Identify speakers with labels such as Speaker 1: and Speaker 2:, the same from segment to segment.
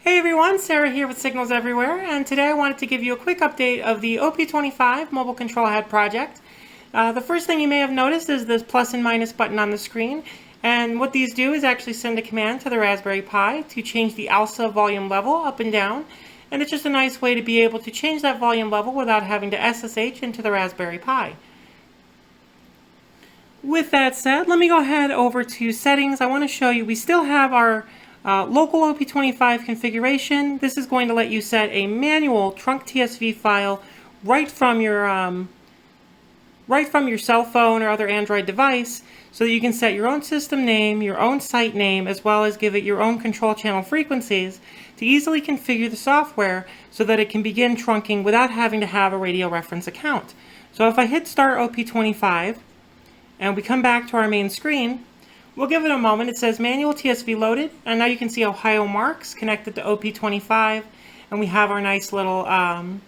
Speaker 1: Hey everyone, Sarah here with Signals Everywhere, and today I wanted to give you a quick update of the OP25 mobile control head project. The first thing you may have noticed is this plus and minus button on the screen, and what these do is actually send a command to the Raspberry Pi to change the ALSA volume level up and down, and it's just a nice way to be able to change that volume level without having to SSH into the Raspberry Pi. With that said, let me go ahead over to settings. I want to show you we still have our local OP25 configuration. This is going to let you set a manual trunk TSV file right from your cell phone or other Android device, so that you can set your own system name, your own site name, as well as give it your own control channel frequencies to easily configure the software so that it can begin trunking without having to have a radio reference account. So if I hit start OP25 and we come back to our main screen, we'll give it a moment. It says manual TSV loaded, and now you can see Ohio marks connected to OP25, and we have our nice little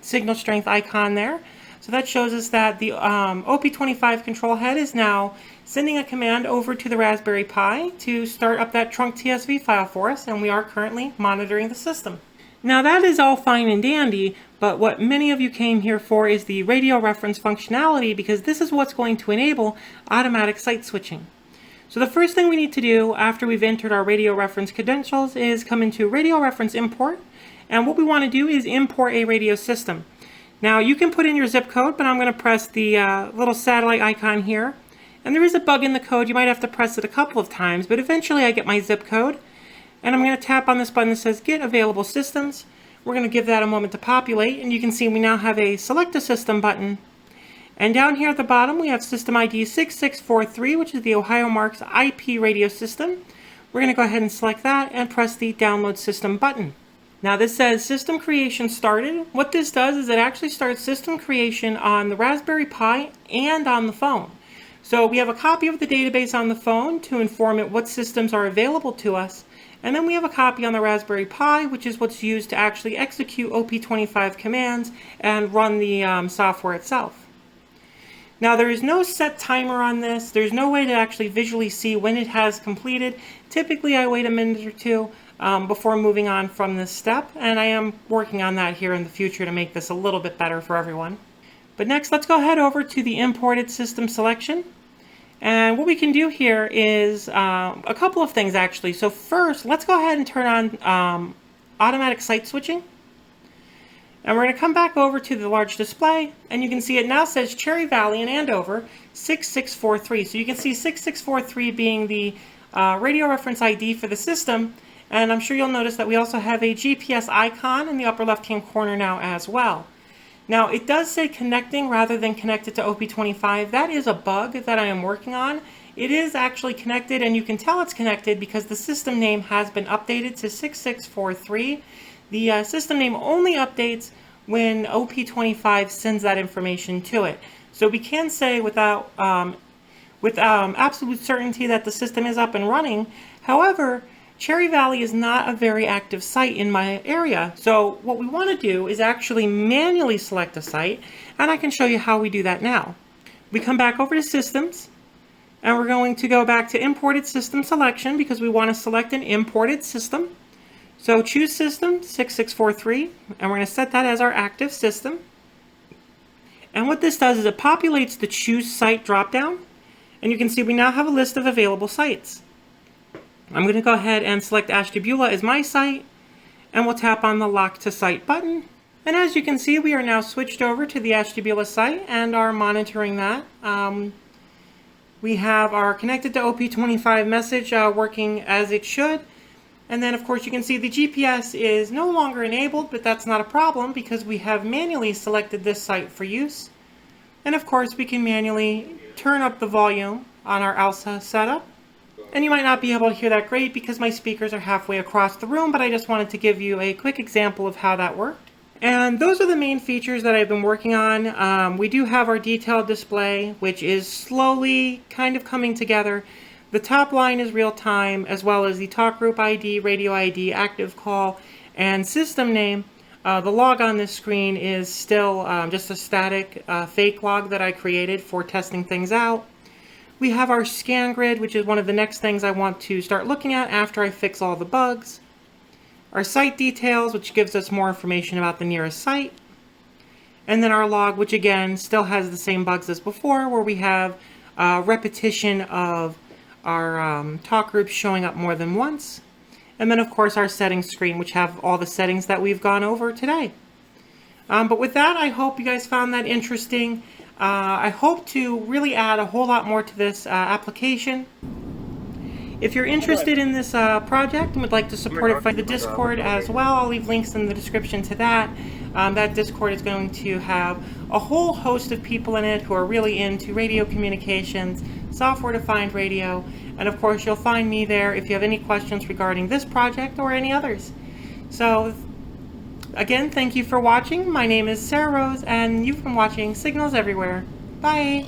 Speaker 1: signal strength icon there. So that shows us that the OP25 control head is now sending a command over to the Raspberry Pi to start up that trunk TSV file for us, and we are currently monitoring the system. Now that is all fine and dandy, but what many of you came here for is the radio reference functionality, because this is what's going to enable automatic site switching. So the first thing we need to do after we've entered our radio reference credentials is come into radio reference import, and what we want to do is import a radio system. Now you can put in your zip code, but I'm going to press the little satellite icon here, and there is a bug in the code. You might have to press it a couple of times, but eventually I get my zip code, and I'm going to tap on this button that says get available systems. We're going to give that a moment to populate, and you can see we now have a select a system button. And down here at the bottom we have system ID 6643, which is the Ohio Marks IP radio system. We're going to go ahead and select that and press the download system button. Now this says system creation started. What this does is it actually starts system creation on the Raspberry Pi and on the phone. So we have a copy of the database on the phone to inform it what systems are available to us. And then we have a copy on the Raspberry Pi, which is what's used to actually execute OP25 commands and run the software itself. Now there is no set timer on this. There's no way to actually visually see when it has completed. Typically I wait a minute or two before moving on from this step, and I am working on that here in the future to make this a little bit better for everyone. But next, let's go ahead over to the imported system selection. And what we can do here is a couple of things actually. So first, let's go ahead and turn on automatic site switching. And we're going to come back over to the large display, and you can see it now says Cherry Valley in Andover 6643. So you can see 6643 being the radio reference ID for the system, and I'm sure you'll notice that we also have a GPS icon in the upper left hand corner now as well. Now it does say connecting rather than connected to OP25. That is a bug that I am working on. It is actually connected, and you can tell it's connected because the system name has been updated to 6643. The system name only updates when OP25 sends that information to it. So we can say with absolute certainty that the system is up and running. However, Cherry Valley is not a very active site in my area. So what we want to do is actually manually select a site, and I can show you how we do that now. We come back over to Systems, and we're going to go back to Imported System Selection because we want to select an imported system. So choose system 6643, and we're going to set that as our active system. And what this does is it populates the choose site dropdown, and you can see we now have a list of available sites. I'm going to go ahead and select Ashtabula as my site, and we'll tap on the lock to site button. And as you can see, we are now switched over to the Ashtabula site and are monitoring that. We have our connected to OP25 message working as it should. And then of course you can see the GPS is no longer enabled, but that's not a problem because we have manually selected this site for use. And of course we can manually turn up the volume on our ALSA setup. And you might not be able to hear that great because my speakers are halfway across the room, but I just wanted to give you a quick example of how that worked. And those are the main features that I've been working on. We do have our detailed display, which is slowly kind of coming together. The top line is real time, as well as the talk group ID, radio ID, active call, and system name. The log on this screen is still just a static fake log that I created for testing things out. We have our scan grid, which is one of the next things I want to start looking at after I fix all the bugs. our site details, which gives us more information about the nearest site, and then our log, which again still has the same bugs as before, where we have repetition of our talk groups showing up more than once, and then of course our settings screen, which have all the settings that we've gone over today. But with that, I hope you guys found that interesting. I hope to really add a whole lot more to this application. If you're interested in this project and would like to support it via the Discord as well, I'll leave links in the description to that. That Discord is going to have a whole host of people in it who are really into radio communications, software-defined radio, and of course you'll find me there if you have any questions regarding this project or any others. So again, thank you for watching. My name is Sarah Rose, and you've been watching Signals Everywhere. Bye!